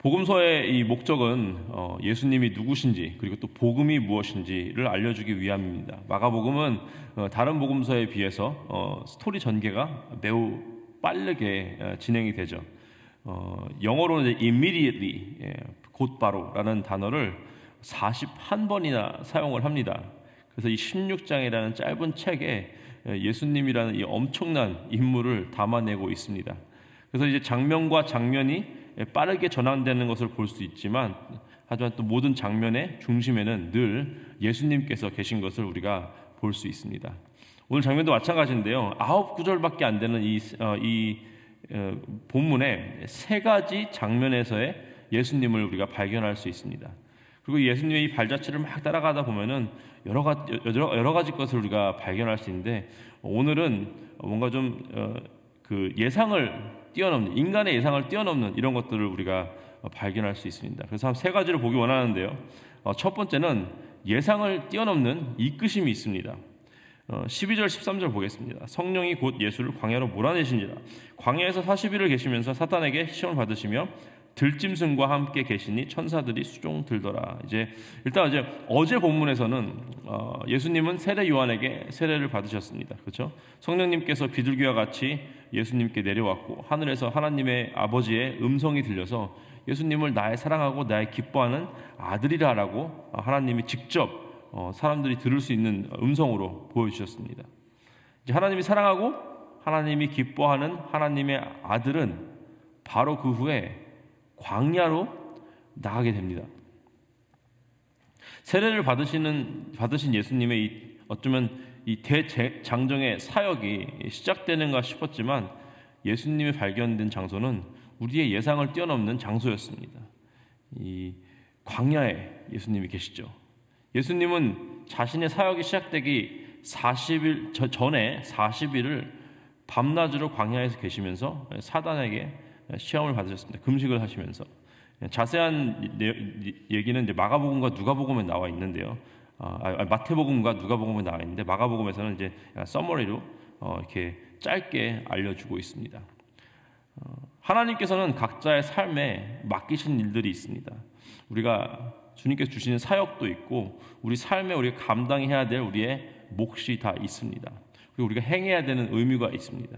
복음서의 이 목적은 예수님이 누구신지 그리고 또 복음이 무엇인지를 알려주기 위함입니다. 마가복음은 다른 복음서에 비해서 스토리 전개가 매우 빠르게 진행이 되죠. 영어로는 이제 immediately, 곧바로라는 단어를 41번이나 사용을 합니다. 그래서 이 16장이라는 짧은 책에 예수님이라는 이 엄청난 인물을 담아내고 있습니다. 그래서 이제 장면과 장면이 빠르게 전환되는 것을 볼 수 있지만, 하지만 또 모든 장면의 중심에는 늘 예수님께서 계신 것을 우리가 볼 수 있습니다. 오늘 장면도 마찬가지인데요. 9구절밖에 안 되는 이 본문에 세 가지 장면에서의 예수님을 우리가 발견할 수 있습니다. 그리고 예수님의 이 발자취를 막 따라가다 보면은 여러 가지 것을 우리가 발견할 수 있는데, 오늘은 뭔가 좀 그 예상을 뛰어넘는, 인간의 예상을 뛰어넘는 이런 것들을 우리가 발견할 수 있습니다. 그래서 한 세 가지를 보기 원하는데요. 첫 번째는 예상을 뛰어넘는 이끄심이 있습니다. 12절 13절 보겠습니다. 성령이 곧 예수를 광야로 몰아내시니라. 광야에서 40일을 계시면서 사탄에게 시험을 받으시며 들짐승과 함께 계시니 천사들이 수종 들더라. 일단 어제 본문에서는 예수님은 세례 요한에게 세례를 받으셨습니다. 그렇죠? 성령님께서 비둘기와 같이 예수님께 내려왔고, 하늘에서 하나님의 아버지의 음성이 들려서 예수님을 나의 사랑하고 나의 기뻐하는 아들이라라고 하나님이 직접 사람들이 들을 수 있는 음성으로 보여주셨습니다. 이제 하나님이 사랑하고 하나님이 기뻐하는 하나님의 아들은 바로 그 후에 광야로 나가게 됩니다. 세례를 받으신 예수님의 어쩌면 이 대장정의 사역이 시작되는가 싶었지만, 예수님이 발견된 장소는 우리의 예상을 뛰어넘는 장소였습니다. 이 광야에 예수님이 계시죠. 예수님은 자신의 사역이 시작되기 40일 전에 40일을 밤낮으로 광야에서 계시면서 사단에게 시험을 받으셨습니다. 금식을 하시면서. 자세한 얘기는 이제 마가복음과 누가복음에 나와 있는데요. 마태복음과 누가복음에 나와 있는데, 마가복음에서는 이제 서머리로 이렇게 짧게 알려주고 있습니다. 하나님께서는 각자의 삶에 맡기신 일들이 있습니다. 우리가 주님께서 주시는 사역도 있고, 우리 삶에 우리가 감당해야 될 우리의 몫이 다 있습니다. 그리고 우리가 행해야 되는 의무가 있습니다.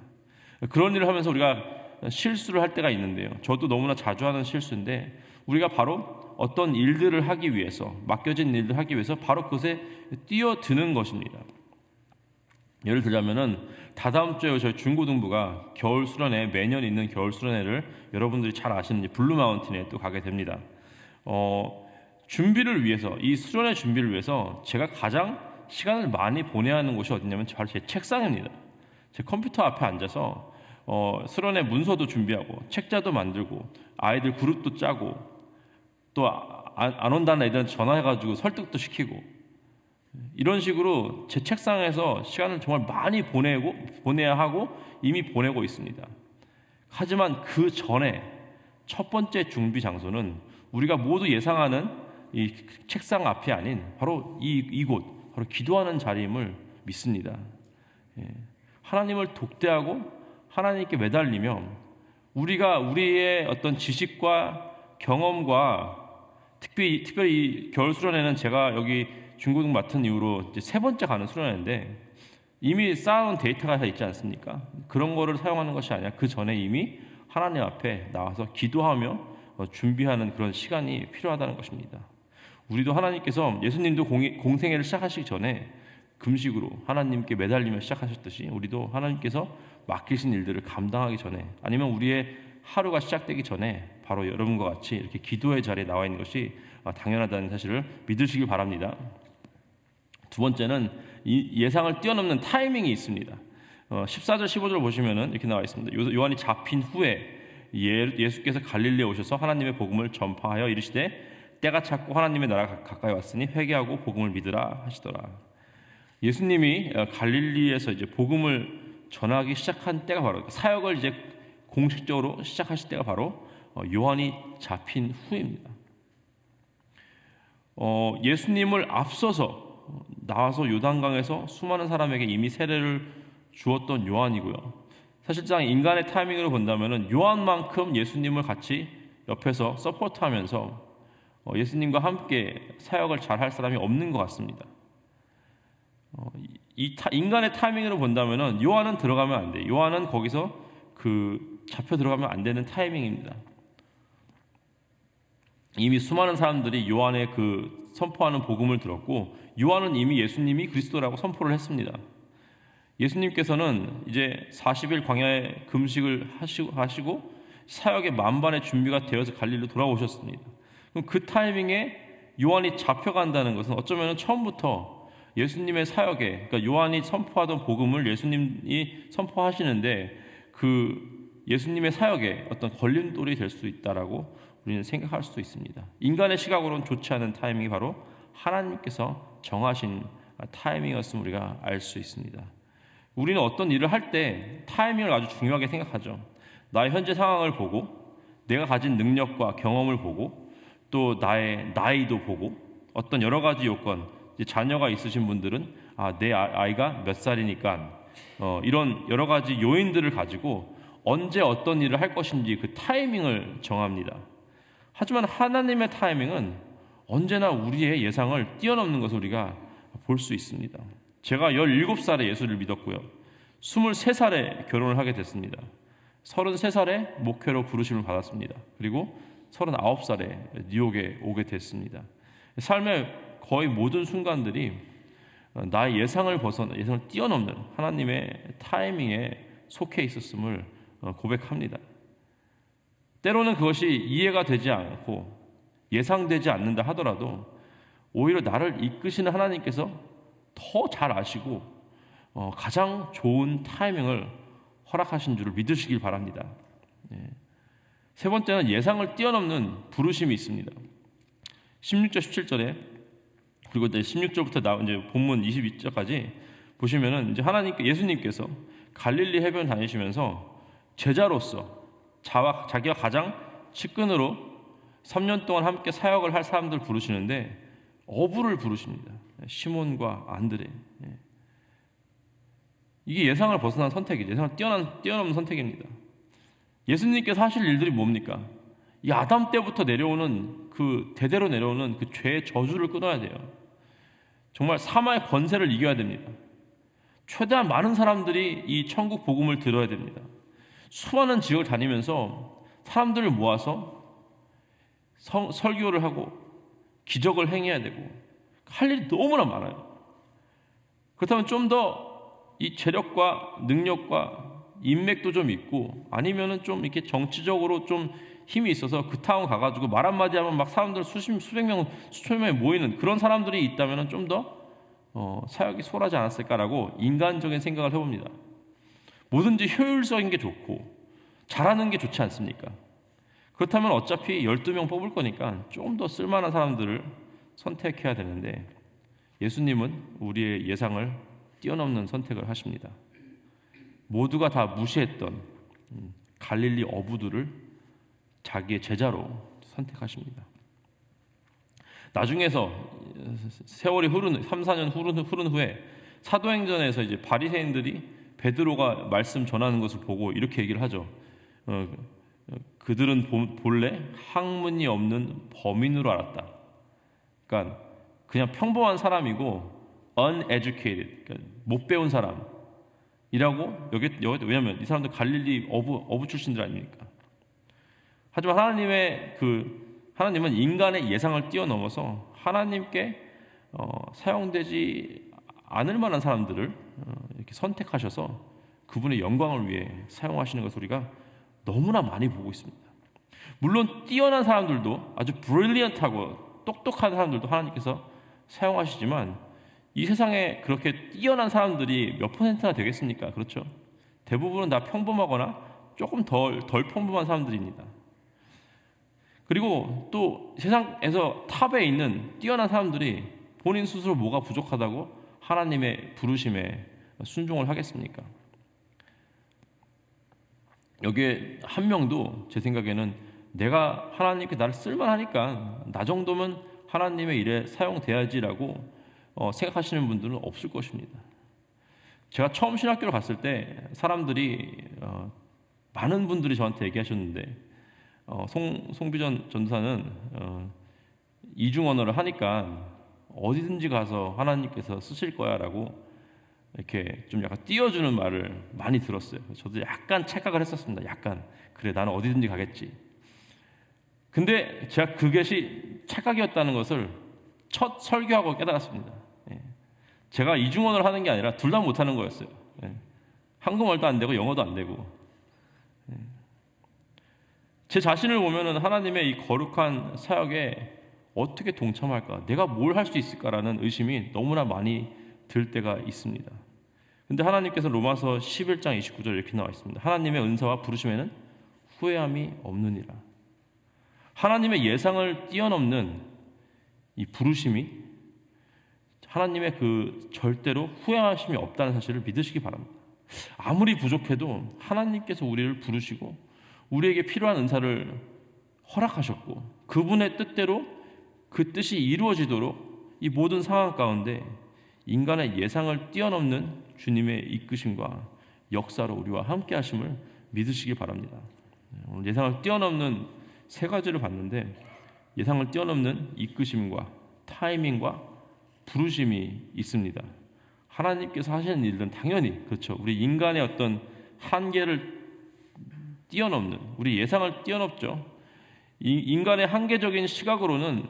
그런 일을 하면서 우리가 실수를 할 때가 있는데요. 저도 너무나 자주 하는 실수인데, 우리가 바로 어떤 일들을 하기 위해서, 맡겨진 일들을 하기 위해서 바로 그것에 뛰어드는 것입니다. 예를 들자면은 다다음 주에 저희 중고등부가 겨울 수련회, 매년 있는 겨울 수련회를 여러분들이 잘 아시는 블루마운틴에 또 가게 됩니다. 준비를 위해서, 이 수련회 준비를 위해서 제가 가장 시간을 많이 보내야 하는 곳이 어디냐면 바로 제 책상입니다. 제 컴퓨터 앞에 앉아서 수련회 문서도 준비하고 책자도 만들고 아이들 그룹도 짜고, 또 안 온다는 애들한테 전화해가지고 설득도 시키고, 이런 식으로 제 책상에서 시간을 정말 많이 보내야 하고 이미 보내고 있습니다. 하지만 그 전에 첫 번째 준비 장소는 우리가 모두 예상하는 이 책상 앞이 아닌 바로 이곳, 바로 기도하는 자리임을 믿습니다. 하나님을 독대하고 하나님께 매달리며, 우리가 우리의 어떤 지식과 경험과 특별히 겨울 수련회는 제가 여기 중고등 맡은 이후로 이제 세 번째 가는 수련회인데, 이미 쌓아놓은 데이터가 다 있지 않습니까? 그런 거를 사용하는 것이 아니라 그 전에 이미 하나님 앞에 나와서 기도하며 준비하는 그런 시간이 필요하다는 것입니다. 우리도 하나님께서, 예수님도 공생애를 시작하시기 전에 금식으로 하나님께 매달리며 시작하셨듯이, 우리도 하나님께서 맡기신 일들을 감당하기 전에, 아니면 우리의 하루가 시작되기 전에 바로 여러분과 같이 이렇게 기도의 자리에 나와 있는 것이 당연하다는 사실을 믿으시길 바랍니다. 두 번째는 이 예상을 뛰어넘는 타이밍이 있습니다. 14절 15절 보시면은 이렇게 나와 있습니다. 요한이 잡힌 후에 예수께서 갈릴리에 오셔서 하나님의 복음을 전파하여 이르시되 때가 찼고 하나님의 나라가 가까이 왔으니 회개하고 복음을 믿으라 하시더라. 예수님이 갈릴리에서 이제 복음을 전하기 시작한 때가 바로, 사역을 이제 공식적으로 시작하실 때가 바로 요한이 잡힌 후입니다. 예수님을 앞서서 나와서 요단강에서 수많은 사람에게 이미 세례를 주었던 요한이고요. 사실상 인간의 타이밍으로 본다면은 요한만큼 예수님을 같이 옆에서 서포트하면서 예수님과 함께 사역을 잘 할 사람이 없는 것 같습니다. 인간의 타이밍으로 본다면은 요한은 들어가면 안 돼. 요한은 거기서 잡혀 들어가면 안 되는 타이밍입니다. 이미 수많은 사람들이 요한의 선포하는 복음을 들었고, 요한은 이미 예수님이 그리스도라고 선포를 했습니다. 예수님께서는 이제 40일 광야에 금식을 하시고 사역의 만반의 준비가 되어서 갈릴리로 돌아오셨습니다. 그럼 그 타이밍에 요한이 잡혀간다는 것은 어쩌면 처음부터 예수님의 사역에, 그러니까 요한이 선포하던 복음을 예수님이 선포하시는데 예수님의 사역에 어떤 걸림돌이 될 수 있다라고 우리는 생각할 수도 있습니다. 인간의 시각으로는 좋지 않은 타이밍이 바로 하나님께서 정하신 타이밍이었음을 우리가 알 수 있습니다. 우리는 어떤 일을 할 때 타이밍을 아주 중요하게 생각하죠. 나의 현재 상황을 보고, 내가 가진 능력과 경험을 보고, 또 나의 나이도 보고, 어떤 여러 가지 요건, 자녀가 있으신 분들은 내 아이가 몇 살이니까 이런 여러 가지 요인들을 가지고 언제 어떤 일을 할 것인지 그 타이밍을 정합니다. 하지만 하나님의 타이밍은 언제나 우리의 예상을 뛰어넘는 것을 우리가 볼 수 있습니다. 제가 17살에 예수를 믿었고요. 23살에 결혼을 하게 됐습니다. 33살에 목회로 부르심을 받았습니다. 그리고 39살에 뉴욕에 오게 됐습니다. 삶의 거의 모든 순간들이 나의 예상을 뛰어넘는 하나님의 타이밍에 속해 있었음을 고백합니다. 때로는 그것이 이해가 되지 않고 예상되지 않는다 하더라도 오히려 나를 이끄시는 하나님께서 더 잘 아시고 가장 좋은 타이밍을 허락하신 줄을 믿으시길 바랍니다. 세 번째는 예상을 뛰어넘는 부르심이 있습니다. 16절 17절에 그리고 이제 16절부터 이제 본문 22절까지 보시면은 이제 예수님께서 갈릴리 해변 다니시면서 제자로서 자기가 가장 측근으로 3년 동안 함께 사역을 할 사람들 부르시는데 어부를 부르십니다. 시몬과 안드레. 이게 예상을 벗어난 선택이죠. 예상을 뛰어넘는 선택입니다. 예수님께서 하실 일들이 뭡니까? 이 아담 때부터 내려오는 대대로 내려오는 죄의 저주를 끊어야 돼요. 정말 사마의 권세를 이겨야 됩니다. 최대한 많은 사람들이 이 천국 복음을 들어야 됩니다. 수많은 지역을 다니면서 사람들을 모아서 설교를 하고 기적을 행해야 되고 할 일이 너무나 많아요. 그렇다면 좀 더 이 재력과 능력과 인맥도 좀 있고 아니면은 좀 이렇게 정치적으로 좀 힘이 있어서 그 타운 가가지고 말 한마디 하면 막 사람들 수백 명, 수천 명이 모이는 그런 사람들이 있다면은 좀 더 사역이 수월하지 않았을까라고 인간적인 생각을 해봅니다. 뭐든지 효율적인 게 좋고 잘하는 게 좋지 않습니까? 그렇다면 어차피 12명 뽑을 거니까 좀 더 쓸만한 사람들을 선택해야 되는데 예수님은 우리의 예상을 뛰어넘는 선택을 하십니다. 모두가 다 무시했던 갈릴리 어부들을 자기의 제자로 선택하십니다. 나중에서 세월이 3, 4년 흐른 후에 사도행전에서 이제 바리새인들이 베드로가 말씀 전하는 것을 보고 이렇게 얘기를 하죠. 그들은 본래 학문이 없는 범인으로 알았다. 그러니까 그냥 평범한 사람이고 uneducated, 그러니까 못 배운 사람이라고 왜냐하면 이 사람들 갈릴리 어부 출신들 아닙니까? 하지만 하나님은 인간의 예상을 뛰어넘어서 하나님께 사용되지 않을 만한 사람들을 이렇게 선택하셔서 그분의 영광을 위해 사용하시는 것을 우리가 너무나 많이 보고 있습니다. 물론 뛰어난 사람들도 아주 브릴리언트하고 똑똑한 사람들도 하나님께서 사용하시지만 이 세상에 그렇게 뛰어난 사람들이 몇 퍼센트나 되겠습니까? 그렇죠? 대부분은 다 평범하거나 조금 덜 평범한 사람들입니다. 그리고 또 세상에서 탑에 있는 뛰어난 사람들이 본인 스스로 뭐가 부족하다고 하나님의 부르심에 순종을 하겠습니까? 여기에 한 명도 제 생각에는 내가 하나님께 나를 쓸만하니까 나 정도면 하나님의 일에 사용돼야지라고 생각하시는 분들은 없을 것입니다. 제가 처음 신학교를 갔을 때 사람들이 많은 분들이 저한테 얘기하셨는데 송비전 전도사는 이중 언어를 하니까 어디든지 가서 하나님께서 쓰실 거야라고 이렇게 좀 약간 띄워주는 말을 많이 들었어요. 저도 약간 착각을 했었습니다. 약간 그래 나는 어디든지 가겠지. 근데 제가 그것이 착각이었다는 것을 첫 설교하고 깨달았습니다. 제가 이중언어를 하는 게 아니라 둘 다 못하는 거였어요. 한국말도 안 되고 영어도 안 되고. 제 자신을 보면은 하나님의 이 거룩한 사역에 어떻게 동참할까? 내가 뭘 할 수 있을까라는 의심이 너무나 많이 들 때가 있습니다. 근데 하나님께서 로마서 11장 29절 이렇게 나와 있습니다. 하나님의 은사와 부르심에는 후회함이 없느니라. 하나님의 예상을 뛰어넘는 이 부르심이 하나님의 그 절대로 후회하심이 없다는 사실을 믿으시기 바랍니다. 아무리 부족해도 하나님께서 우리를 부르시고 우리에게 필요한 은사를 허락하셨고 그분의 뜻대로 그 뜻이 이루어지도록 이 모든 상황 가운데 인간의 예상을 뛰어넘는 주님의 이끄심과 역사로 우리와 함께 하심을 믿으시기 바랍니다. 오늘 예상을 뛰어넘는 세 가지를 봤는데 예상을 뛰어넘는 이끄심과 타이밍과 부르심이 있습니다. 하나님께서 하시는 일들은 당연히 그렇죠. 우리 인간의 어떤 한계를 뛰어넘는 우리 예상을 뛰어넘죠. 인간의 한계적인 시각으로는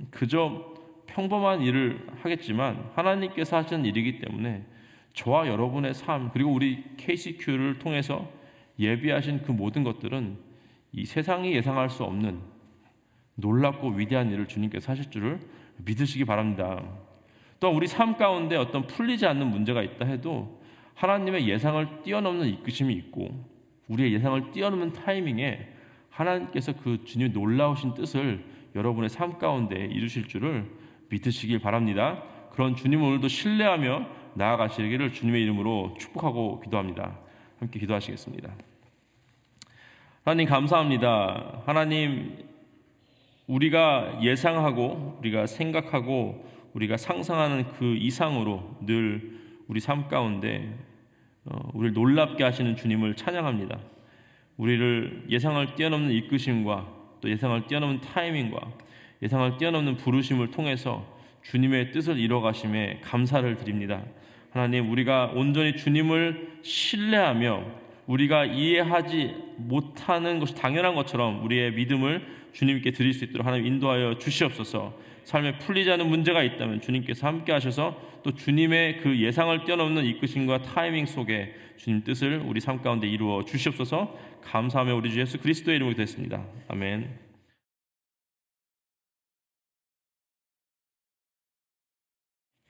그저 평범한 일을 하겠지만 하나님께서 하시는 일이기 때문에 저와 여러분의 삶 그리고 우리 KCQ를 통해서 예비하신 그 모든 것들은 이 세상이 예상할 수 없는 놀랍고 위대한 일을 주님께서 하실 줄을 믿으시기 바랍니다. 또 우리 삶 가운데 어떤 풀리지 않는 문제가 있다 해도 하나님의 예상을 뛰어넘는 이끄심이 있고 우리의 예상을 뛰어넘는 타이밍에 하나님께서 그 주님의 놀라우신 뜻을 여러분의 삶 가운데 이루실 줄을 믿으시길 바랍니다. 그런 주님을 오늘도 신뢰하며 나아가시기를 주님의 이름으로 축복하고 기도합니다. 함께 기도하시겠습니다. 하나님 감사합니다. 하나님 우리가 예상하고 우리가 생각하고 우리가 상상하는 그 이상으로 늘 우리 삶 가운데 우리를 놀랍게 하시는 주님을 찬양합니다. 우리를 예상을 뛰어넘는 이끄심과 또 예상을 뛰어넘는 타이밍과 예상을 뛰어넘는 부르심을 통해서 주님의 뜻을 이뤄가심에 감사를 드립니다. 하나님 우리가 온전히 주님을 신뢰하며 우리가 이해하지 못하는 것이 당연한 것처럼 우리의 믿음을 주님께 드릴 수 있도록 하나님 인도하여 주시옵소서. 삶에 풀리지 않는 문제가 있다면 주님께서 함께 하셔서 또 주님의 그 예상을 뛰어넘는 이끄심과 타이밍 속에 주님 뜻을 우리 삶 가운데 이루어 주시옵소서. 감사하며 우리 주 예수 그리스도의 이름으로 기도했습니다. 아멘.